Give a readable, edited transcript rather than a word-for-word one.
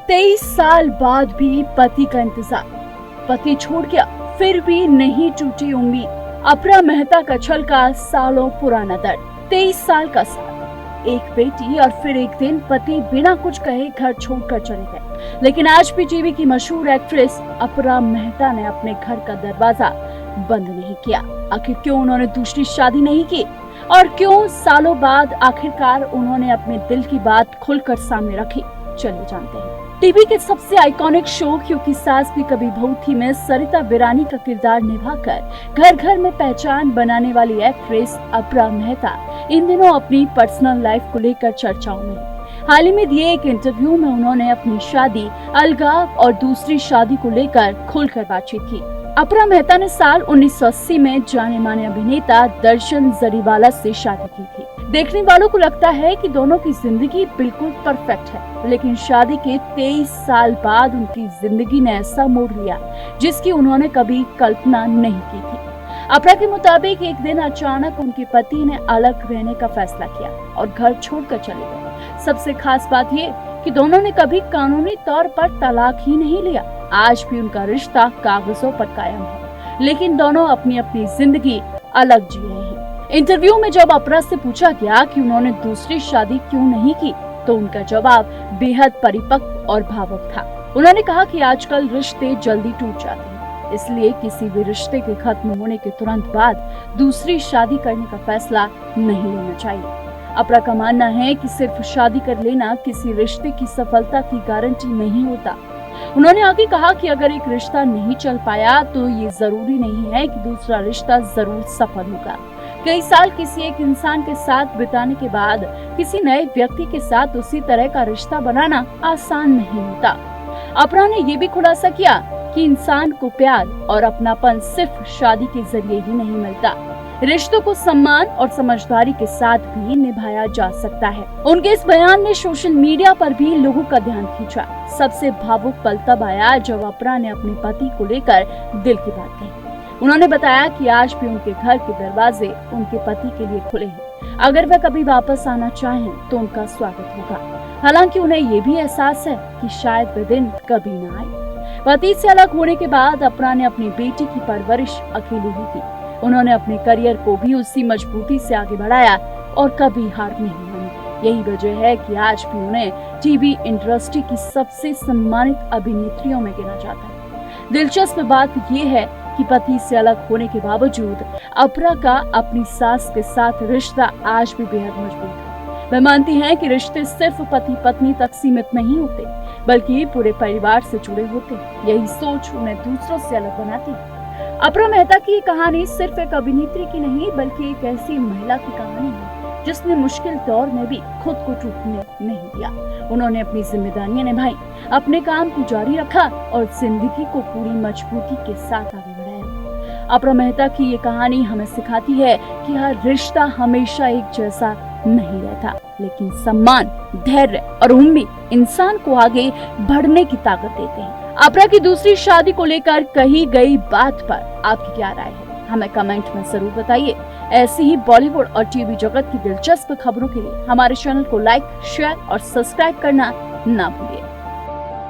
23 साल बाद भी पति का इंतजार, पति छोड़ गया फिर भी नहीं टूटी उम्मीद। अपरा मेहता का छलका सालों पुराना दर्द। 23 साल का साथ, एक बेटी और फिर एक दिन पति बिना कुछ कहे घर छोड़कर चले गए। लेकिन आज भी टीवी की मशहूर एक्ट्रेस अपरा मेहता ने अपने घर का दरवाजा बंद नहीं किया। आखिर क्यों उन्होंने दूसरी शादी नहीं की और क्यों सालों बाद आखिरकार उन्होंने अपने दिल की बात खुलकर सामने रखी, चलिए जानते हैं। टीवी के सबसे आइकॉनिक शो क्योंकि सास भी कभी बहू थी में सरिता बिरानी का किरदार निभाकर घर घर में पहचान बनाने वाली एक्ट्रेस अपरा मेहता इन दिनों अपनी पर्सनल लाइफ को लेकर चर्चाओं में। हाल ही में दिए एक इंटरव्यू में उन्होंने अपनी शादी, अलगाव और दूसरी शादी को लेकर खुलकर बातचीत की। अपरा मेहता ने साल 1980 में जाने माने अभिनेता दर्शन जरीवाला से शादी की थी। देखने वालों को लगता है कि दोनों की जिंदगी बिल्कुल परफेक्ट है, लेकिन शादी के 23 साल बाद उनकी जिंदगी ने ऐसा मोड़ लिया जिसकी उन्होंने कभी कल्पना नहीं की थी। अपरा के मुताबिक एक दिन अचानक उनके पति ने अलग रहने का फैसला किया और घर छोड़कर चले गए। सबसे खास बात ये कि दोनों ने कभी कानूनी तौर पर तलाक ही नहीं लिया। आज भी उनका रिश्ता कागजों पर कायम है, लेकिन दोनों अपनी अपनी जिंदगी अलग जी रहे हैं। इंटरव्यू में जब अपरा से पूछा गया कि उन्होंने दूसरी शादी क्यों नहीं की, तो उनका जवाब बेहद परिपक्व और भावुक था। उन्होंने कहा कि आजकल रिश्ते जल्दी टूट जाते हैं, इसलिए किसी भी रिश्ते के खत्म होने के तुरंत बाद दूसरी शादी करने का फैसला नहीं लेना चाहिए। अपरा का मानना है कि सिर्फ शादी कर लेना किसी रिश्ते की सफलता की गारंटी नहीं होता। उन्होंने आगे कहा कि अगर एक रिश्ता नहीं चल पाया तो ये जरूरी नहीं है कि दूसरा रिश्ता जरूर सफल होगा। कई साल किसी एक इंसान के साथ बिताने के बाद किसी नए व्यक्ति के साथ उसी तरह का रिश्ता बनाना आसान नहीं होता। अपरा ने ये भी खुलासा किया कि इंसान को प्यार और अपनापन सिर्फ शादी के जरिए ही नहीं मिलता। रिश्तों को सम्मान और समझदारी के साथ भी निभाया जा सकता है। उनके इस बयान ने सोशल मीडिया पर भी लोगों का ध्यान खींचा। सबसे भावुक पल तब आया जब अपरा ने अपने पति को लेकर दिल की बात कही। उन्होंने बताया कि आज भी उनके घर के दरवाजे उनके पति के लिए खुले हैं। अगर वह कभी वापस आना चाहें तो उनका स्वागत होगा। हालांकि उन्हें ये भी एहसास है कि शायद वह दिन कभी न आए। पति से अलग होने के बाद अपरा ने अपनी बेटी की परवरिश अकेली ही की। उन्होंने अपने करियर को भी उसी मजबूती से आगे बढ़ाया और कभी हार नहीं मानी। यही वजह है कि आज भी उन्हें टीवी इंडस्ट्री की सबसे सम्मानित अभिनेत्रियों में गिना जाता है। दिलचस्प बात यह है कि पति से अलग होने के बावजूद अपरा का अपनी सास के साथ रिश्ता आज भी बेहद मजबूत है। वह मानती हैं कि रिश्ते सिर्फ पति पत्नी तक सीमित नहीं होते, बल्कि पूरे परिवार से जुड़े होते। यही सोच उन्हें दूसरों से अलग बनाती है। अपरा मेहता की ये कहानी सिर्फ एक अभिनेत्री की नहीं, बल्कि एक ऐसी महिला की कहानी है जिसने मुश्किल दौर में भी खुद को टूटने नहीं दिया। उन्होंने अपनी जिम्मेदारियां निभाई, अपने काम को जारी रखा और जिंदगी को पूरी मजबूती के साथ आगे बढ़ाया। अपरा मेहता की ये कहानी हमें सिखाती है कि हर रिश्ता हमेशा एक जैसा नहीं रहता, लेकिन सम्मान, धैर्य और उम्मीद इंसान को आगे बढ़ने की ताकत देते हैं। अपरा की दूसरी शादी को लेकर कही गई बात पर आपकी क्या राय है, हमें कमेंट में जरूर बताइए। ऐसी ही बॉलीवुड और टीवी जगत की दिलचस्प खबरों के लिए हमारे चैनल को लाइक, शेयर और सब्सक्राइब करना ना भूलें।